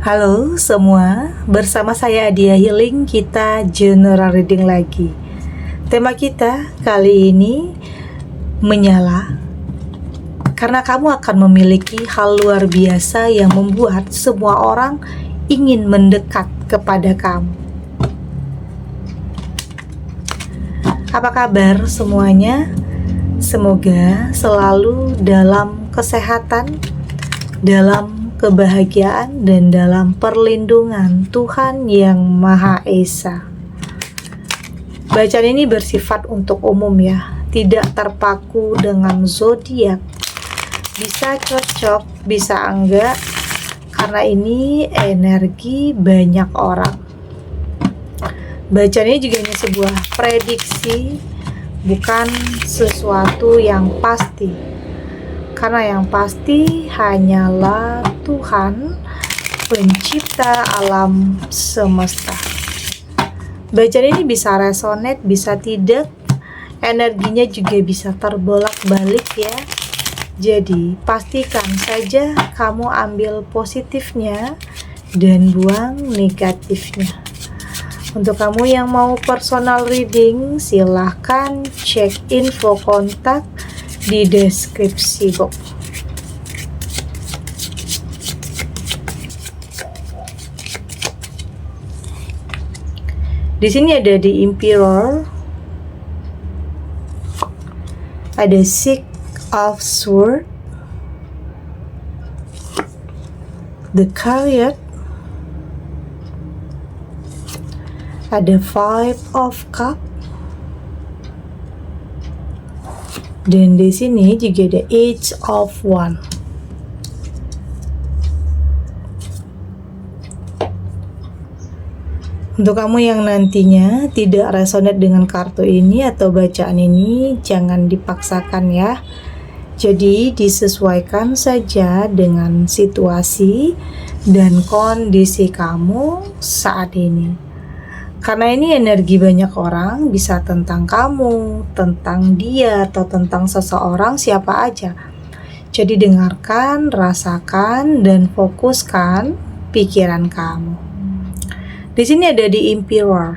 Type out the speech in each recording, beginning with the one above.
Halo semua, bersama saya Adia Healing, kita general reading lagi. Tema kita kali ini menyala, karena kamu akan memiliki hal luar biasa yang membuat semua orang ingin mendekat kepada kamu. Apa kabar semuanya? Semoga selalu dalam kesehatan, dalam kebahagiaan, dan dalam perlindungan Tuhan Yang Maha Esa. Bacaan ini bersifat untuk umum ya, tidak terpaku dengan zodiak. Bisa cocok, bisa enggak, karena ini energi banyak orang. Bacaan ini juga hanya sebuah prediksi, bukan sesuatu yang pasti. Karena yang pasti hanyalah Tuhan, pencipta alam semesta. Bacaan ini bisa resonate, bisa tidak. Energinya juga bisa terbolak-balik ya. Jadi pastikan saja kamu ambil positifnya dan buang negatifnya. Untuk kamu yang mau personal reading, silahkan cek info kontak di deskripsi box. Di sini ada di Emperor, ada Six of Swords, the Chariot, ada Five of Cups, dan di sini juga ada Age of One. Untuk kamu yang nantinya tidak resonate dengan kartu ini atau bacaan ini, jangan dipaksakan ya. Jadi disesuaikan saja dengan situasi dan kondisi kamu saat ini. Karena ini energi banyak orang, bisa tentang kamu, tentang dia, atau tentang seseorang, siapa aja. Jadi dengarkan, rasakan, dan fokuskan pikiran kamu. Di sini ada di Emperor.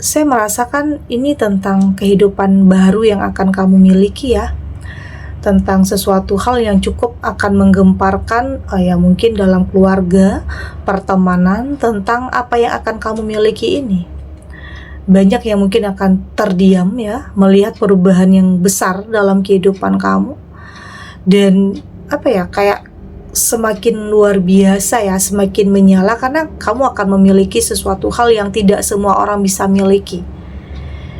Saya merasakan ini tentang kehidupan baru yang akan kamu miliki ya. Tentang sesuatu hal yang cukup akan menggemparkan ya mungkin dalam keluarga, pertemanan, tentang apa yang akan kamu miliki ini. Banyak yang mungkin akan terdiam ya, melihat perubahan yang besar dalam kehidupan kamu. Dan kayak semakin luar biasa ya, semakin menyala karena kamu akan memiliki sesuatu hal yang tidak semua orang bisa miliki.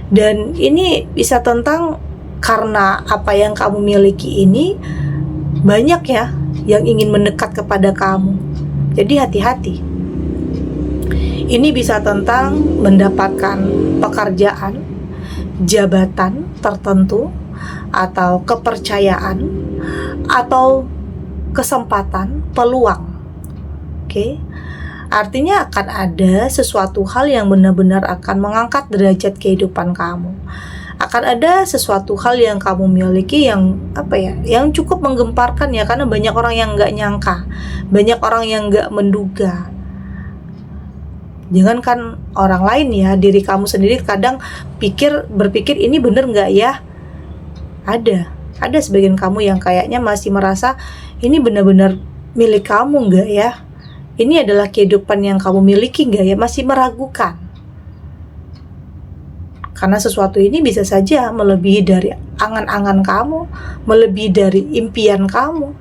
Dan ini bisa tentang karena apa yang kamu miliki ini banyak ya yang ingin mendekat kepada kamu. Jadi hati-hati. Ini bisa tentang mendapatkan pekerjaan, jabatan tertentu, atau kepercayaan, atau kesempatan, peluang. Oke. Artinya akan ada sesuatu hal yang benar-benar akan mengangkat derajat kehidupan kamu. Akan ada sesuatu hal yang kamu miliki yang yang cukup menggemparkan ya, karena banyak orang yang nggak nyangka, banyak orang yang nggak menduga. Jangankan orang lain ya, diri kamu sendiri kadang berpikir ini bener nggak ya? Ada sebagian kamu yang kayaknya masih merasa ini benar-benar milik kamu nggak ya? Ini adalah kehidupan yang kamu miliki nggak ya? Masih meragukan. Karena sesuatu ini bisa saja melebihi dari angan-angan kamu, melebihi dari impian kamu.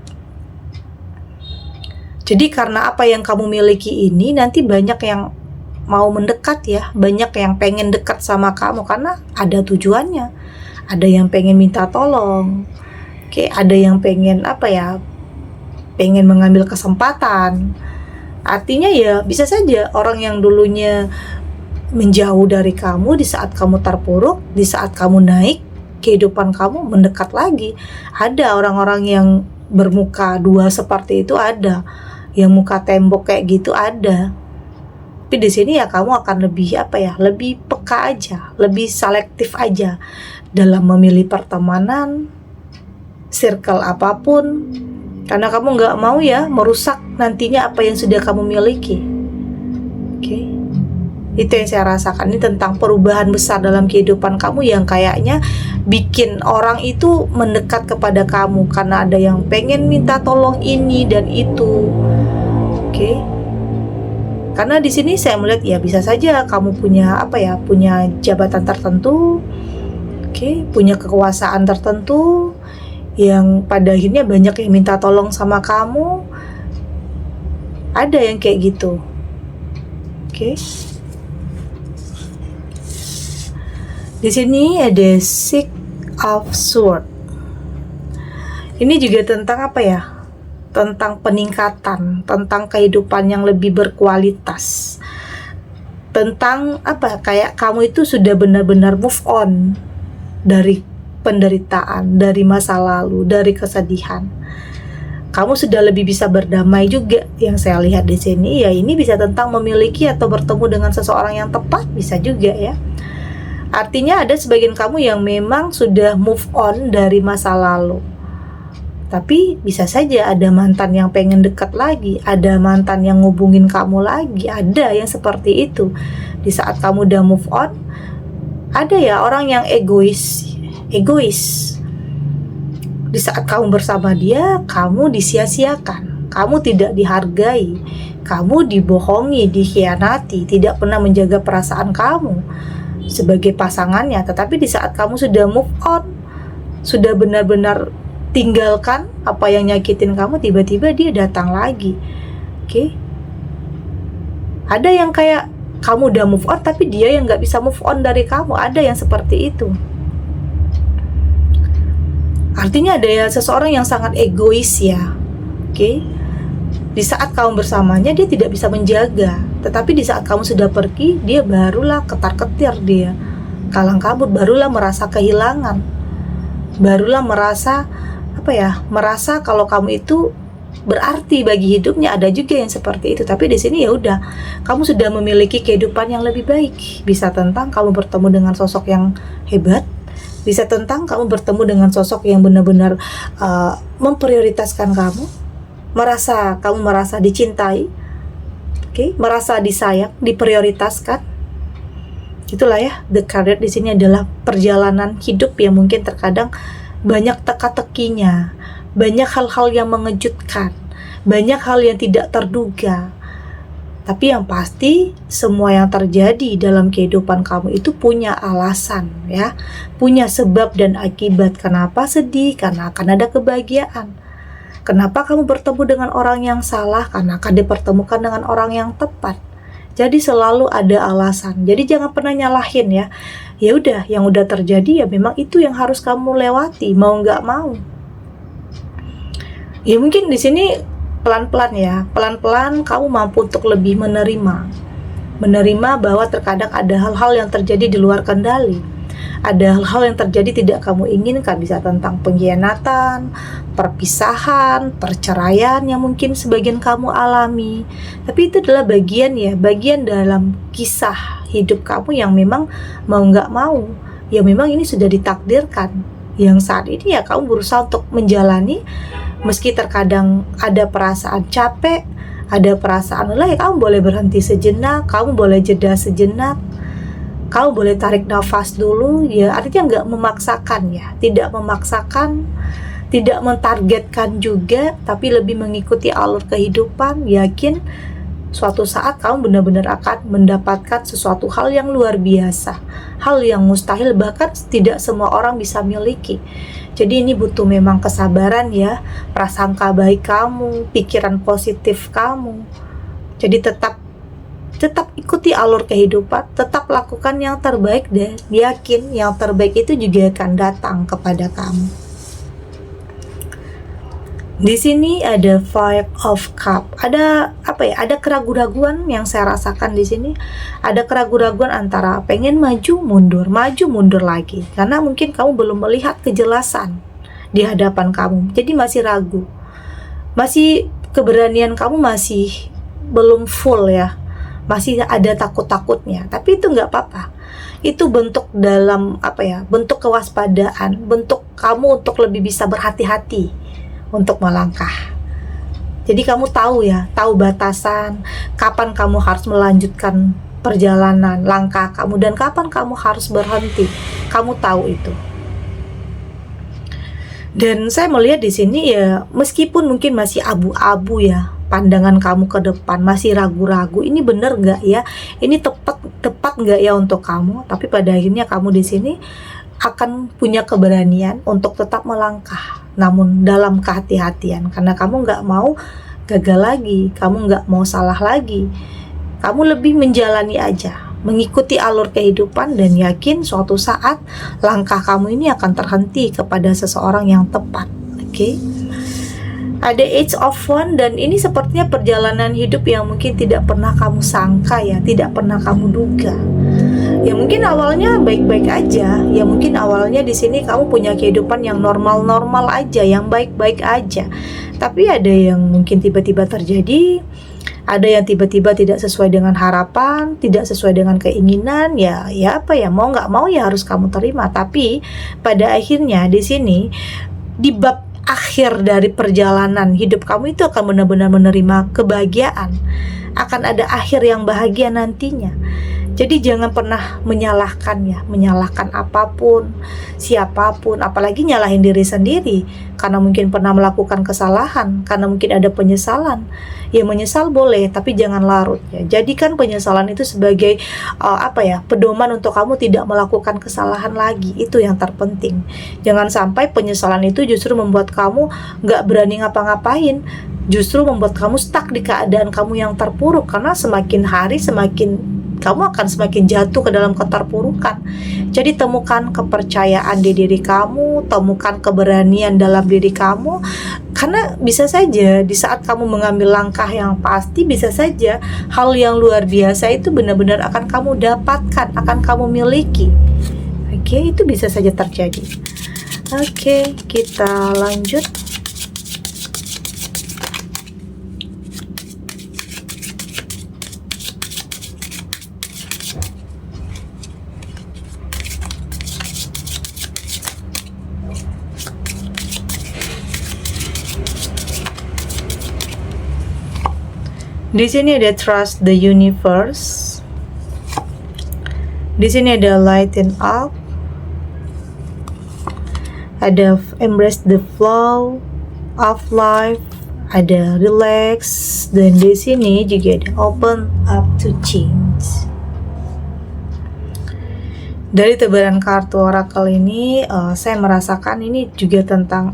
Jadi karena apa yang kamu miliki ini, nanti banyak yang mau mendekat ya, banyak yang pengen dekat sama kamu karena ada tujuannya. Ada yang pengen minta tolong, ada yang pengen pengen mengambil kesempatan. Artinya ya bisa saja orang yang dulunya menjauh dari kamu, di saat kamu terpuruk, di saat kamu naik, kehidupan kamu mendekat lagi. Ada orang-orang yang bermuka dua seperti itu, ada yang muka tembok kayak gitu, ada. Tapi di sini ya kamu akan lebih lebih peka aja, lebih selektif aja dalam memilih pertemanan, circle apapun, Karena kamu nggak mau ya merusak nantinya apa yang sudah kamu miliki. Oke. Itu yang saya rasakan. Ini tentang perubahan besar dalam kehidupan kamu yang kayaknya bikin orang itu mendekat kepada kamu karena ada yang pengen minta tolong ini dan itu. Oke. Karena di sini saya melihat ya bisa saja kamu punya punya jabatan tertentu. Oke, punya kekuasaan tertentu yang pada akhirnya banyak yang minta tolong sama kamu. Ada yang kayak gitu. Oke. Di sini ada Six of Swords. Ini juga tentang tentang peningkatan, tentang kehidupan yang lebih berkualitas. Tentang kayak kamu itu sudah benar-benar move on dari penderitaan, dari masa lalu, dari kesedihan. Kamu sudah lebih bisa berdamai juga. Yang saya lihat di sini ya ini bisa tentang memiliki atau bertemu dengan seseorang yang tepat, bisa juga ya. Artinya ada sebagian kamu yang memang sudah move on dari masa lalu. Tapi bisa saja ada mantan yang pengen dekat lagi, ada mantan yang ngubungin kamu lagi, ada yang seperti itu. Di saat kamu udah move on, ada ya orang yang egois. Di saat kamu bersama dia, kamu disia-siakan, kamu tidak dihargai, kamu dibohongi, dikhianati, tidak pernah menjaga perasaan kamu sebagai pasangannya. Tetapi di saat kamu sudah move on, sudah benar-benar tinggalkan apa yang nyakitin kamu, tiba-tiba dia datang lagi. Oke. Ada yang kayak kamu udah move on tapi dia yang gak bisa move on dari kamu. Ada yang seperti itu. Artinya ada ya seseorang yang sangat egois ya. Oke. Di saat kamu bersamanya dia tidak bisa menjaga. Tetapi di saat kamu sudah pergi, dia barulah ketar-ketir, dia kalang kabut, barulah merasa kehilangan, barulah merasa merasa kalau kamu itu berarti bagi hidupnya. Ada juga yang seperti itu. Tapi di sini ya udah, kamu sudah memiliki kehidupan yang lebih baik. Bisa tentang kamu bertemu dengan sosok yang hebat, bisa tentang kamu bertemu dengan sosok yang benar-benar memprioritaskan kamu, kamu merasa dicintai. Oke, merasa disayang, diprioritaskan. Itulah ya, the career di sini adalah perjalanan hidup yang mungkin terkadang banyak teka-tekinya, banyak hal-hal yang mengejutkan, banyak hal yang tidak terduga. Tapi yang pasti semua yang terjadi dalam kehidupan kamu itu punya alasan ya, punya sebab dan akibat. Kenapa sedih? Karena akan ada kebahagiaan. Kenapa kamu bertemu dengan orang yang salah? Karena akan dipertemukan dengan orang yang tepat. Jadi selalu ada alasan. Jadi jangan pernah nyalahin ya. Ya udah, yang udah terjadi ya memang itu yang harus kamu lewati, mau nggak mau. Ya mungkin di sini pelan-pelan ya, pelan-pelan kamu mampu untuk lebih menerima bahwa terkadang ada hal-hal yang terjadi di luar kendali. Ada hal-hal yang terjadi tidak kamu inginkan, bisa tentang pengkhianatan, perpisahan, perceraian yang mungkin sebagian kamu alami. Tapi itu adalah bagian dalam kisah hidup kamu yang memang mau nggak mau, ya memang ini sudah ditakdirkan. Yang saat ini ya kamu berusaha untuk menjalani, meski terkadang ada perasaan capek, ada perasaan lelah, ya kamu boleh berhenti sejenak, kamu boleh jeda sejenak, kamu boleh tarik nafas dulu ya. Artinya nggak memaksakan ya, tidak memaksakan, tidak mentargetkan juga, tapi lebih mengikuti alur kehidupan. Yakin suatu saat kamu benar-benar akan mendapatkan sesuatu hal yang luar biasa, hal yang mustahil bahkan tidak semua orang bisa miliki. Jadi ini butuh memang kesabaran ya, prasangka baik kamu, pikiran positif kamu. Jadi tetap ikuti alur kehidupan, tetap lakukan yang terbaik dan yakin yang terbaik itu juga akan datang kepada kamu. Di sini ada Five of Cups. Ada ada keraguan-raguan yang saya rasakan di sini. Ada keraguan-raguan antara pengen maju mundur lagi. Karena mungkin kamu belum melihat kejelasan di hadapan kamu. Jadi masih ragu. Masih keberanian kamu masih belum full ya. Masih ada takut-takutnya, tapi itu nggak apa-apa. Itu bentuk dalam bentuk kewaspadaan, bentuk kamu untuk lebih bisa berhati-hati untuk melangkah. Jadi kamu tahu ya, tahu batasan, kapan kamu harus melanjutkan perjalanan, langkah kamu, dan kapan kamu harus berhenti. Kamu tahu itu. Dan saya melihat di sini ya, meskipun mungkin masih abu-abu ya, pandangan kamu ke depan masih ragu-ragu, ini bener nggak ya? Ini tepat nggak ya untuk kamu? Tapi pada akhirnya kamu di sini akan punya keberanian untuk tetap melangkah, namun dalam kehati-hatian, karena kamu nggak mau gagal lagi, kamu nggak mau salah lagi, kamu lebih menjalani aja, mengikuti alur kehidupan, dan yakin suatu saat langkah kamu ini akan terhenti kepada seseorang yang tepat. Oke? Ada Age of One, dan ini sepertinya perjalanan hidup yang mungkin tidak pernah kamu sangka ya, tidak pernah kamu duga. Ya mungkin awalnya baik-baik aja, ya mungkin awalnya di sini kamu punya kehidupan yang normal-normal aja, yang baik-baik aja. Tapi ada yang mungkin tiba-tiba terjadi, ada yang tiba-tiba tidak sesuai dengan harapan, tidak sesuai dengan keinginan, ya apa ya, mau nggak mau ya harus kamu terima. Tapi pada akhirnya di sini, di bab akhir dari perjalanan hidup kamu itu akan benar-benar menerima kebahagiaan, akan ada akhir yang bahagia nantinya. Jadi jangan pernah menyalahkan ya, menyalahkan apapun, siapapun, apalagi nyalahin diri sendiri karena mungkin pernah melakukan kesalahan, karena mungkin ada penyesalan. Ya menyesal boleh, tapi jangan larut ya. Jadikan penyesalan itu sebagai pedoman untuk kamu tidak melakukan kesalahan lagi. Itu yang terpenting. Jangan sampai penyesalan itu justru membuat kamu nggak berani ngapa-ngapain, justru membuat kamu stuck di keadaan kamu yang terpuruk, karena semakin hari kamu akan semakin jatuh ke dalam keterpurukan. Jadi temukan kepercayaan di diri kamu, temukan keberanian dalam diri kamu, karena bisa saja di saat kamu mengambil langkah yang pasti, bisa saja hal yang luar biasa itu benar-benar akan kamu dapatkan, akan kamu miliki. Oke, itu bisa saja terjadi. Oke, kita lanjut. Di sini ada trust the universe. Di sini ada lighten up. Ada embrace the flow of life. Ada relax. Dan di sini juga ada open up to change. Dari tebaran kartu oracle ini, saya merasakan ini juga tentang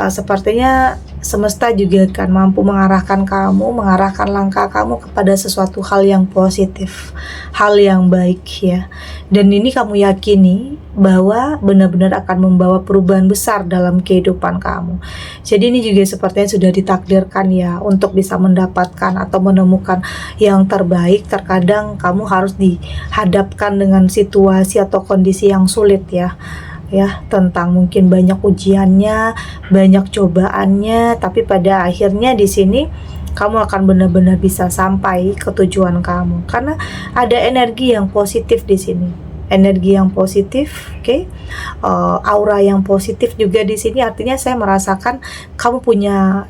sepertinya semesta juga akan mampu mengarahkan langkah kamu kepada sesuatu hal yang positif, hal yang baik ya. Dan ini kamu yakini bahwa benar-benar akan membawa perubahan besar dalam kehidupan kamu. Jadi ini juga sepertinya sudah ditakdirkan ya untuk bisa mendapatkan atau menemukan yang terbaik. Terkadang kamu harus dihadapkan dengan situasi atau kondisi yang sulit ya, tentang mungkin banyak ujiannya, banyak cobaannya, tapi pada akhirnya di sini kamu akan benar-benar bisa sampai ke tujuan kamu, karena ada energi yang positif di sini, energi yang positif, aura yang positif juga di sini. Artinya saya merasakan kamu punya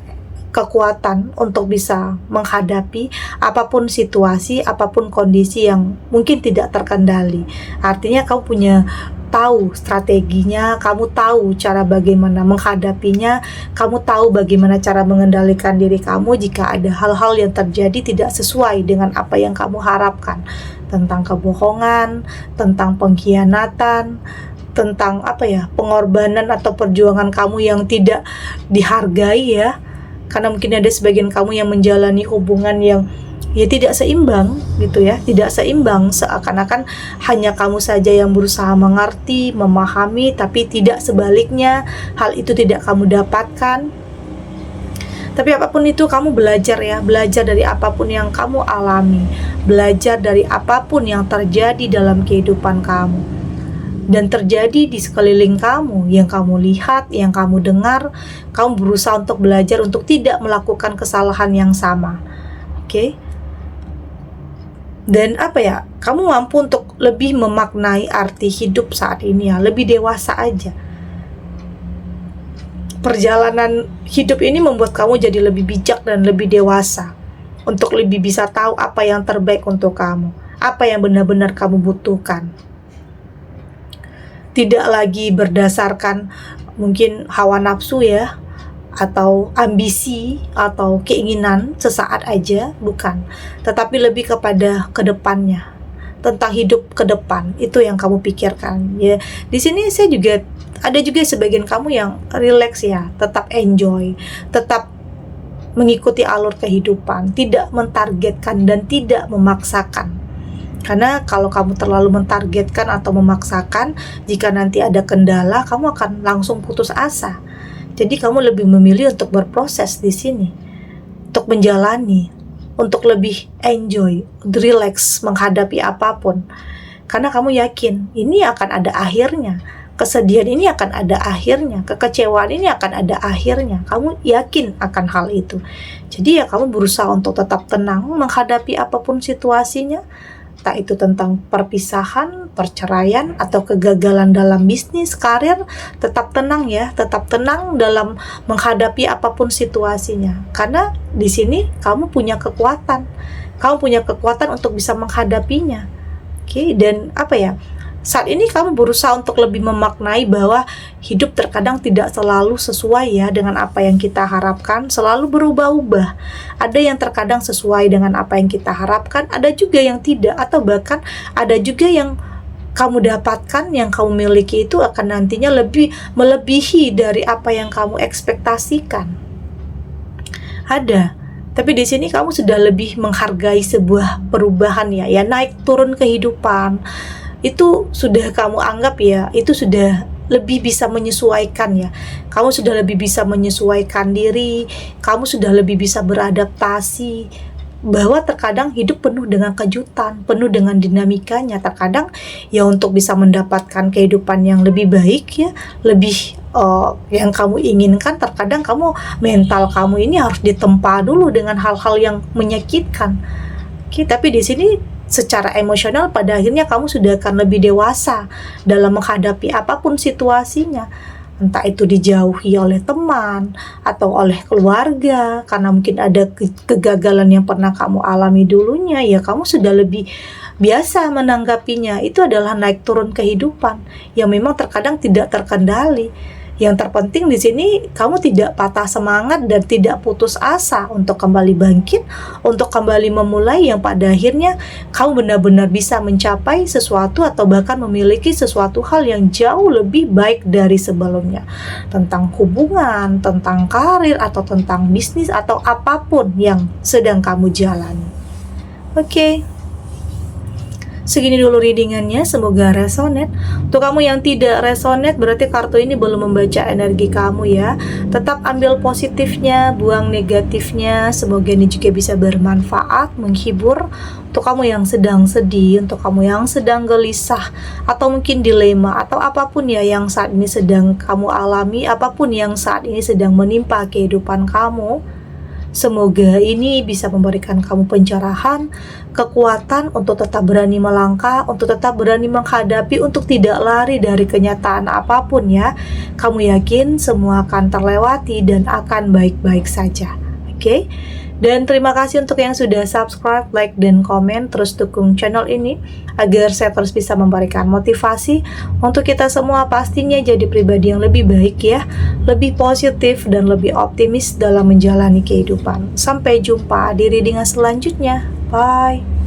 kekuatan untuk bisa menghadapi apapun situasi, apapun kondisi yang mungkin tidak terkendali. Artinya kamu punya tahu strateginya, kamu tahu cara bagaimana menghadapinya, kamu tahu bagaimana cara mengendalikan diri kamu jika ada hal-hal yang terjadi tidak sesuai dengan apa yang kamu harapkan, tentang kebohongan, tentang pengkhianatan, tentang pengorbanan atau perjuangan kamu yang tidak dihargai ya. Karena mungkin ada sebagian kamu yang menjalani hubungan yang tidak seimbang gitu ya, tidak seimbang, seakan-akan hanya kamu saja yang berusaha mengerti, memahami, tapi tidak sebaliknya, hal itu tidak kamu dapatkan. Tapi apapun itu kamu belajar ya, belajar dari apapun yang kamu alami, belajar dari apapun yang terjadi dalam kehidupan kamu dan terjadi di sekeliling kamu, yang kamu lihat, yang kamu dengar. Kamu berusaha untuk belajar untuk tidak melakukan kesalahan yang sama. Dan kamu mampu untuk lebih memaknai arti hidup saat ini ya, lebih dewasa aja. perjalanan hidup ini membuat kamu jadi lebih bijak dan lebih dewasa, untuk lebih bisa tahu apa yang terbaik untuk kamu, apa yang benar-benar kamu butuhkan. Tidak lagi berdasarkan mungkin hawa nafsu ya, atau ambisi, atau keinginan sesaat aja, bukan. Tetapi lebih kepada kedepannya, tentang hidup ke depan, itu yang kamu pikirkan ya. Di sini saya juga ada juga sebagian kamu yang relax ya, tetap enjoy, tetap mengikuti alur kehidupan, tidak mentargetkan dan tidak memaksakan. Karena kalau kamu terlalu mentargetkan atau memaksakan, jika nanti ada kendala, kamu akan langsung putus asa. Jadi kamu lebih memilih untuk berproses di sini, untuk menjalani, untuk lebih enjoy, relax menghadapi apapun. Karena kamu yakin ini akan ada akhirnya. Kesedihan ini akan ada akhirnya, kekecewaan ini akan ada akhirnya. Kamu yakin akan hal itu. Jadi ya kamu berusaha untuk tetap tenang menghadapi apapun situasinya. Tak itu tentang perpisahan, perceraian, atau kegagalan dalam bisnis, karir, tetap tenang ya, tetap tenang dalam menghadapi apapun situasinya. Karena di sini kamu punya kekuatan untuk bisa menghadapinya. Oke, dan apa ya? Saat ini kamu berusaha untuk lebih memaknai bahwa hidup terkadang tidak selalu sesuai ya dengan apa yang kita harapkan, selalu berubah-ubah. Ada yang terkadang sesuai dengan apa yang kita harapkan, ada juga yang tidak, atau bahkan ada juga yang kamu dapatkan, yang kamu miliki itu akan nantinya lebih melebihi dari apa yang kamu ekspektasikan. Ada. Tapi di sini kamu sudah lebih menghargai sebuah perubahan ya naik turun kehidupan. Itu sudah kamu anggap ya, itu sudah lebih bisa menyesuaikan ya. Kamu sudah lebih bisa menyesuaikan diri, kamu sudah lebih bisa beradaptasi. Bahwa terkadang hidup penuh dengan kejutan, penuh dengan dinamikanya. Terkadang ya untuk bisa mendapatkan kehidupan yang lebih baik ya, lebih yang kamu inginkan, terkadang mental kamu ini harus ditempa dulu dengan hal-hal yang menyakitkan. Oke, tapi di sini secara emosional pada akhirnya kamu sudah akan lebih dewasa dalam menghadapi apapun situasinya. Entah itu dijauhi oleh teman atau oleh keluarga karena mungkin ada kegagalan yang pernah kamu alami dulunya, ya kamu sudah lebih biasa menanggapinya. Itu adalah naik turun kehidupan yang memang terkadang tidak terkendali. Yang terpenting di sini kamu tidak patah semangat dan tidak putus asa untuk kembali bangkit, untuk kembali memulai, yang pada akhirnya kamu benar-benar bisa mencapai sesuatu atau bahkan memiliki sesuatu hal yang jauh lebih baik dari sebelumnya. Tentang hubungan, tentang karir, atau tentang bisnis, atau apapun yang sedang kamu jalani. Oke. Segini dulu readingannya, semoga resonate. Untuk kamu yang tidak resonate, berarti kartu ini belum membaca energi kamu ya. Tetap ambil positifnya, buang negatifnya. Semoga ini juga bisa bermanfaat, menghibur. Untuk kamu yang sedang sedih, untuk kamu yang sedang gelisah, atau mungkin dilema, atau apapun ya yang saat ini sedang kamu alami, apapun yang saat ini sedang menimpa kehidupan kamu, semoga ini bisa memberikan kamu pencerahan, kekuatan untuk tetap berani melangkah, untuk tetap berani menghadapi, untuk tidak lari dari kenyataan apapun ya. Kamu yakin semua akan terlewati dan akan baik-baik saja. Oke? Dan terima kasih untuk yang sudah subscribe, like, dan komen. Terus dukung channel ini agar saya terus bisa memberikan motivasi untuk kita semua pastinya jadi pribadi yang lebih baik ya, lebih positif dan lebih optimis dalam menjalani kehidupan. Sampai jumpa di readingan selanjutnya. Bye.